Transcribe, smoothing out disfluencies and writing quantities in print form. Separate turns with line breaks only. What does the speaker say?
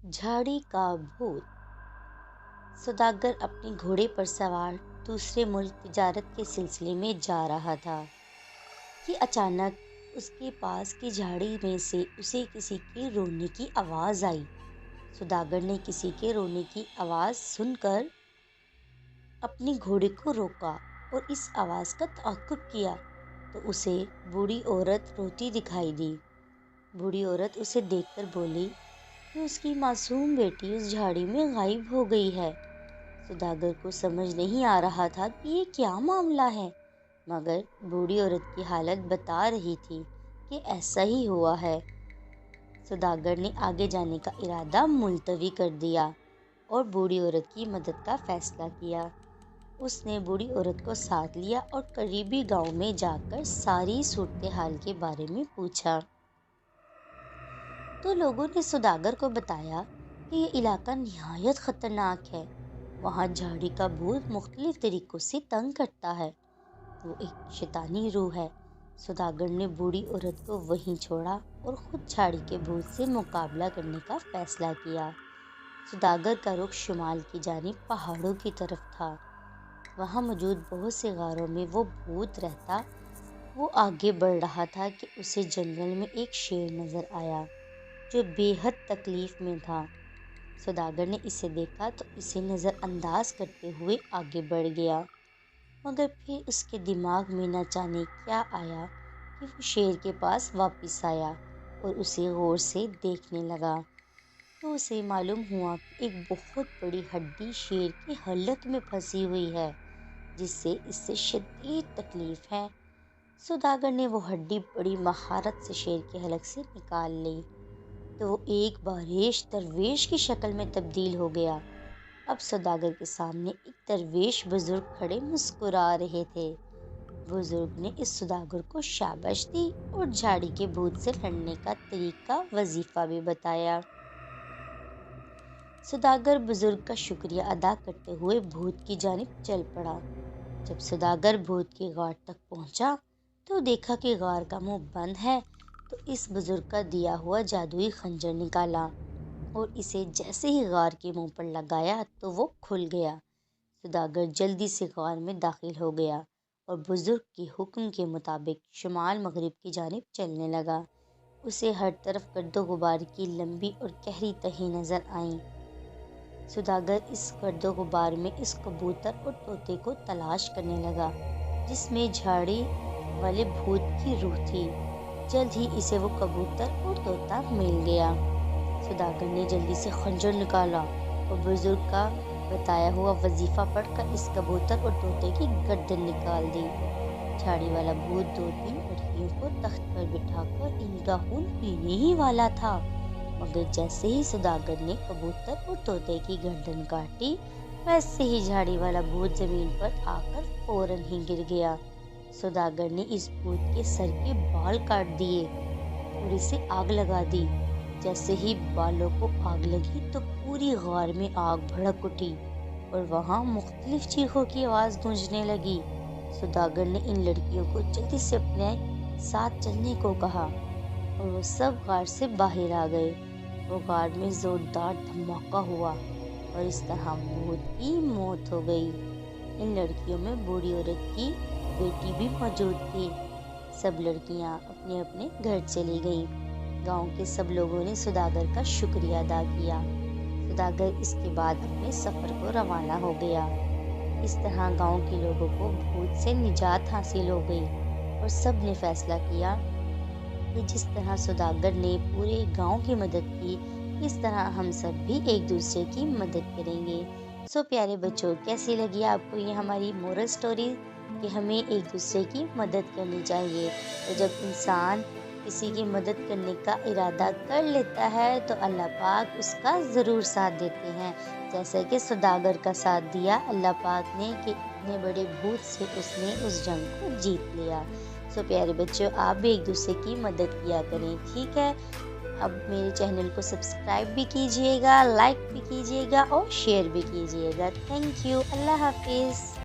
جھاڑی کا بھوت۔ سوداگر اپنے گھوڑے پر سوار دوسرے ملک تجارت کے سلسلے میں جا رہا تھا کہ اچانک اس کے پاس کی جھاڑی میں سے اسے کسی کے رونے کی آواز آئی۔ سوداگر نے کسی کے رونے کی آواز سن کر اپنے گھوڑے کو روکا اور اس آواز کا تعقب کیا تو اسے بوڑھی عورت روتی دکھائی دی۔ بوڑھی عورت اسے دیکھ کر بولی کہ اس کی معصوم بیٹی اس جھاڑی میں غائب ہو گئی ہے۔ سوداگر کو سمجھ نہیں آ رہا تھا کہ یہ کیا معاملہ ہے، مگر بوڑھی عورت کی حالت بتا رہی تھی کہ ایسا ہی ہوا ہے۔ سوداگر نے آگے جانے کا ارادہ ملتوی کر دیا اور بوڑھی عورت کی مدد کا فیصلہ کیا۔ اس نے بوڑھی عورت کو ساتھ لیا اور قریبی گاؤں میں جا کر ساری صورتحال کے بارے میں پوچھا۔ تو لوگوں نے سوداگر کو بتایا کہ یہ علاقہ نہایت خطرناک ہے، وہاں جھاڑی کا بھوت مختلف طریقوں سے تنگ کرتا ہے، وہ ایک شیطانی روح ہے۔ سوداگر نے بوڑھی عورت کو وہیں چھوڑا اور خود جھاڑی کے بھوت سے مقابلہ کرنے کا فیصلہ کیا۔ سوداگر کا رخ شمال کی جانب پہاڑوں کی طرف تھا، وہاں موجود بہت سے غاروں میں وہ بھوت رہتا۔ وہ آگے بڑھ رہا تھا کہ اسے جنگل میں ایک شیر نظر آیا جو بے حد تکلیف میں تھا۔ سوداگر نے اسے دیکھا تو اسے نظر انداز کرتے ہوئے آگے بڑھ گیا، مگر پھر اس کے دماغ میں نہ جانے کیا آیا کہ وہ شیر کے پاس واپس آیا اور اسے غور سے دیکھنے لگا تو اسے معلوم ہوا کہ ایک بہت بڑی ہڈی شیر کے حلق میں پھنسی ہوئی ہے جس سے اسے شدید تکلیف ہے۔ سوداگر نے وہ ہڈی بڑی مہارت سے شیر کے حلق سے نکال لی تو وہ ایک بارش درویش کی شکل میں تبدیل ہو گیا۔ اب سوداگر کے سامنے ایک درویش بزرگ کھڑے مسکرا رہے تھے۔ بزرگ نے اس سوداگر کو شاباش دی اور جھاڑی کے بھوت سے لڑنے کا طریقہ وظیفہ بھی بتایا۔ سوداگر بزرگ کا شکریہ ادا کرتے ہوئے بھوت کی جانب چل پڑا۔ جب سوداگر بھوت کے غار تک پہنچا تو دیکھا کہ غار کا منہ بند ہے، تو اس بزرگ کا دیا ہوا جادوئی خنجر نکالا اور اسے جیسے ہی غار کے منہ پر لگایا تو وہ کھل گیا۔ سوداگر جلدی سے غار میں داخل ہو گیا اور بزرگ کے حکم کے مطابق شمال مغرب کی جانب چلنے لگا۔ اسے ہر طرف گرد و غبار کی لمبی اور گہری تہیں نظر آئیں۔ سوداگر اس گرد و غبار میں اس کبوتر اور طوطے کو تلاش کرنے لگا جس میں جھاڑی والے بھوت کی روح تھی۔ جلد ہی اسے وہ کبوتر اور طوطا مل گیا۔ سوداگر نے جلدی سے خنجر نکالا اور بزرگ کا بتایا ہوا وظیفہ پڑھ کر اس کبوتر اور طوطے کی گردن نکال دی۔ جھاڑی والا بھوت 2-3 لڑکیوں کو تخت پر بٹھا کر ان کا خون پینے ہی والا تھا، مگر جیسے ہی سوداگر نے کبوتر اور طوطے کی گردن کاٹی ویسے ہی جھاڑی والا بھوت زمین پر آ کر فوراً ہی گر گیا۔ سوداگر نے اس بھوت کے سر کے بال کاٹ دیے اور اسے آگ لگا دی۔ جیسے ہی بالوں کو آگ لگی تو پوری غار میں آگ بھڑک اٹھی اور وہاں مختلف چیخوں کی آواز گونجنے لگی۔ سوداگر نے ان لڑکیوں کو جلدی سے اپنے ساتھ چلنے کو کہا اور وہ سب غار سے باہر آ گئے۔ وہ غار میں زوردار دھماکہ ہوا اور اس طرح بھوت کی موت ہو گئی۔ ان لڑکیوں میں بوڑھی عورت کی بیٹی بھی موجود تھی۔ سب لڑکیاں اپنے اپنے گھر چلی گئیں۔ گاؤں کے سب لوگوں نے سوداگر کا شکریہ ادا کیا۔ سوداگر اس کے بعد اپنے سفر کو روانہ ہو گیا۔ اس طرح گاؤں کے لوگوں کو بھوت سے نجات حاصل ہو گئی اور سب نے فیصلہ کیا کہ جس طرح سوداگر نے پورے گاؤں کی مدد کی، اس طرح ہم سب بھی ایک دوسرے کی مدد کریں گے۔ پیارے بچوں، کیسی لگی آپ کو یہ ہماری مورل سٹوری کہ ہمیں ایک دوسرے کی مدد کرنی چاہیے، اور جب انسان کسی کی مدد کرنے کا ارادہ کر لیتا ہے تو اللہ پاک اس کا ضرور ساتھ دیتے ہیں، جیسا کہ سوداگر کا ساتھ دیا اللہ پاک نے کہ اتنے بڑے بھوت سے اس نے اس جنگ کو جیت لیا۔ پیارے بچوں، آپ بھی ایک دوسرے کی مدد کیا کریں، ٹھیک ہے؟ اب میرے چینل کو سبسکرائب بھی کیجیے گا، لائک بھی کیجیے گا اور شیئر بھی کیجیے گا۔ تھینک یو، اللہ حافظ۔